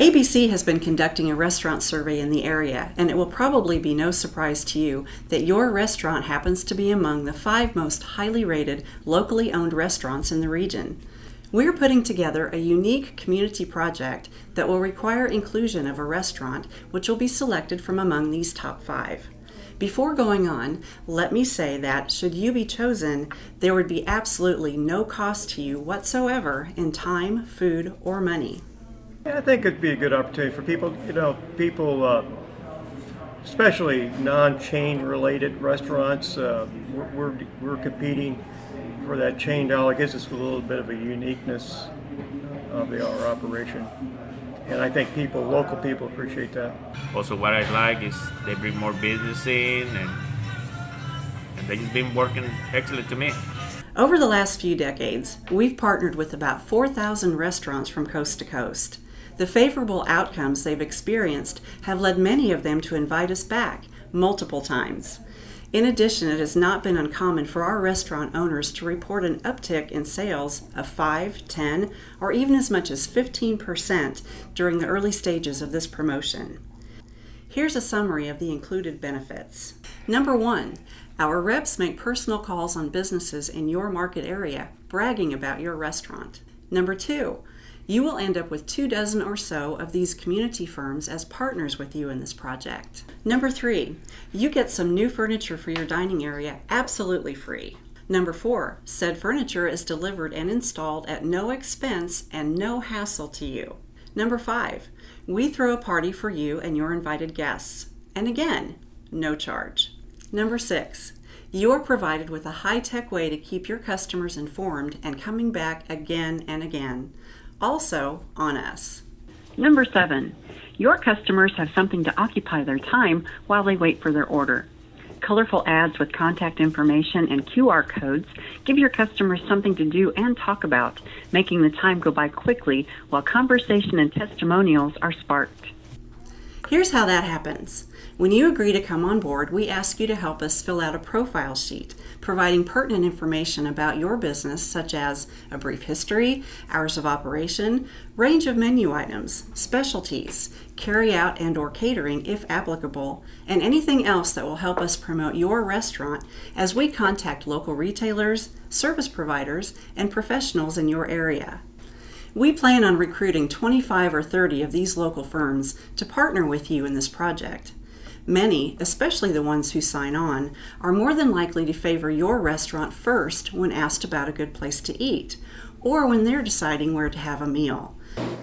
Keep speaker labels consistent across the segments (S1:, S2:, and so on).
S1: ABC has been conducting a restaurant survey in the area, and it will probably be no surprise to you that your restaurant happens to be among the 5 most highly rated, locally owned restaurants in the region. We're putting together a unique community project that will require inclusion of a restaurant which will be selected from among these top 5. Before going on, let me say that should you be chosen, there would be absolutely no cost to you whatsoever in time, food, or money.
S2: Yeah, I think it'd be a good opportunity for people, especially non-chain related restaurants. We're competing for that chain dollar. It gives us a little bit of a uniqueness of our operation. And I think local people appreciate that.
S3: Also, what I like is they bring more business in, and they've been working excellent to me.
S1: Over the last few decades, we've partnered with about 4,000 restaurants from coast to coast. The favorable outcomes they've experienced have led many of them to invite us back multiple times. In addition, it has not been uncommon for our restaurant owners to report an uptick in sales of 5, 10, or even as much as 15% during the early stages of this promotion. Here's a summary of the included benefits. Number 1, our reps make personal calls on businesses in your market area, bragging about your restaurant. Number 2, you will end up with 24 or so of these community firms as partners with you in this project. Number 3, you get some new furniture for your dining area absolutely free. Number 4, said furniture is delivered and installed at no expense and no hassle to you. Number 5, we throw a party for you and your invited guests. And again, no charge. Number 6, you are provided with a high-tech way to keep your customers informed and coming back again and again. Also on us.
S4: Number 7, your customers have something to occupy their time while they wait for their order. Colorful ads with contact information and QR codes give your customers something to do and talk about, making the time go by quickly while conversation and testimonials are sparked.
S1: Here's how that happens. When you agree to come on board, we ask you to help us fill out a profile sheet, providing pertinent information about your business, such as a brief history, hours of operation, range of menu items, specialties, carry-out and/or catering if applicable, and anything else that will help us promote your restaurant as we contact local retailers, service providers, and professionals in your area. We plan on recruiting 25 or 30 of these local firms to partner with you in this project. Many, especially the ones who sign on, are more than likely to favor your restaurant first when asked about a good place to eat, or when they're deciding where to have a meal.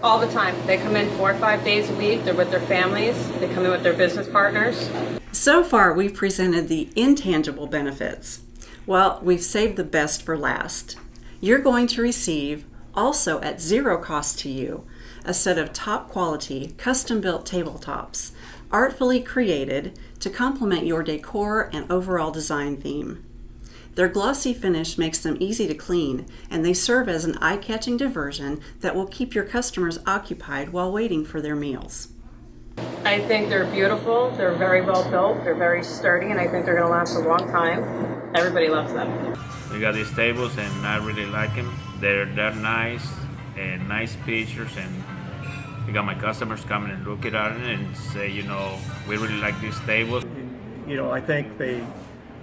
S5: All the time. They come in 4 or 5 days a week. They're with their families. They come in with their business partners.
S1: So far, we've presented the intangible benefits. Well, we've saved the best for last. You're going to receive, also at zero cost to you, a set of top quality, custom-built tabletops, artfully created to complement your decor and overall design theme. Their glossy finish makes them easy to clean, and they serve as an eye-catching diversion that will keep your customers occupied while waiting for their meals.
S5: I think they're beautiful. They're very well built. They're very sturdy, and I think they're going to last a long time. Everybody loves them.
S3: We got these tables, and I really like them. They're nice and nice pictures, and I got my customers coming and look at it and say, we really like these tables.
S2: I think they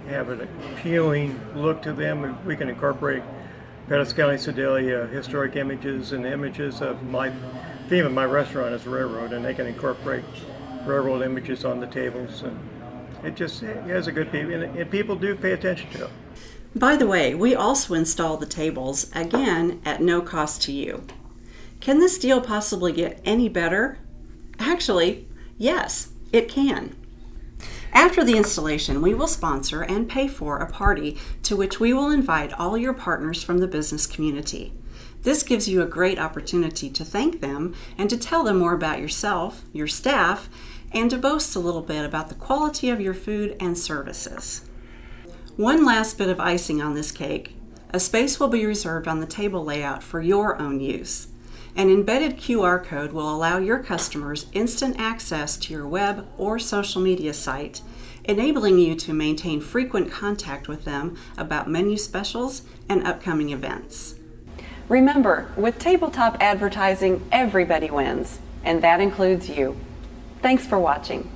S2: have an appealing look to them. We can incorporate Pettis County Sedalia historic images and images of my theme of my restaurant is railroad, and they can incorporate railroad images on the tables. And it has a good people, and people do pay attention to it.
S1: By the way, we also install the tables, again, at no cost to you. Can this deal possibly get any better? Actually, yes, it can. After the installation, we will sponsor and pay for a party to which we will invite all your partners from the business community. This gives you a great opportunity to thank them and to tell them more about yourself, your staff, and to boast a little bit about the quality of your food and services. One last bit of icing on this cake. A space will be reserved on the table layout for your own use. An embedded QR code will allow your customers instant access to your web or social media site, enabling you to maintain frequent contact with them about menu specials and upcoming events.
S6: Remember, with tabletop advertising, everybody wins.
S1: and that includes you. Thanks for watching.